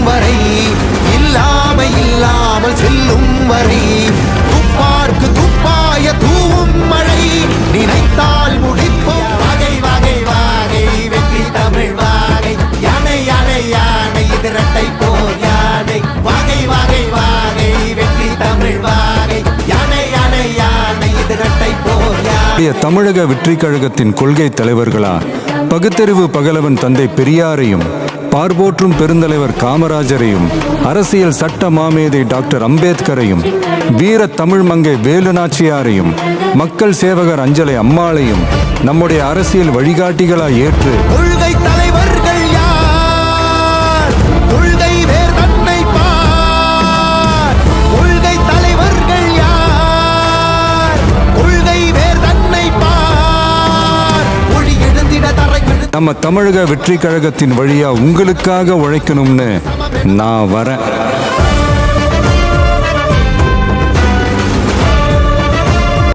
வரை, இல்லாமல் செல்லும் வரை, துப்பார்க்கு துப்பாய தூவும் மழை, நினைத்தால் முடிப்போம். வகை வகை வாகை வெற்றி தமிழ் வாகை, யானை யானை யானை இது இரட்டை போர் யானை. வகை வகை வாகை வெற்றி தமிழ் வாகை, யானை யானை யானை இது இரட்டை போர் யானை. தமிழக வெற்றிக் கழகத்தின் கொள்கை தலைவர்களா பகுத்தறிவு பகலவன் தந்தை பெரியாரையும், பார்போற்றும் பெருந்தலைவர் காமராஜரையும், அரசியல் சட்ட மாமேதை டாக்டர் அம்பேத்கரையும், வீர தமிழ் மங்கை வேலு நாச்சியாரையும், மக்கள் சேவகர் அஞ்சலை அம்மாளையும் நம்முடைய அரசியல் வழிகாட்டிகளாய் ஏற்று கொள்கை தலைவர்கள் யார்? கொள்கை வேர் தன்னை பார். கொள்கை தலைவர்கள் யார்? கொள்கை வேர் தன்னை பார். ஒளி எழுந்திட தரை. நம்ம தமிழக வெற்றிக் கழகத்தின் வழியா உங்களுக்காக உழைக்கணும்னு நான் வரேன்.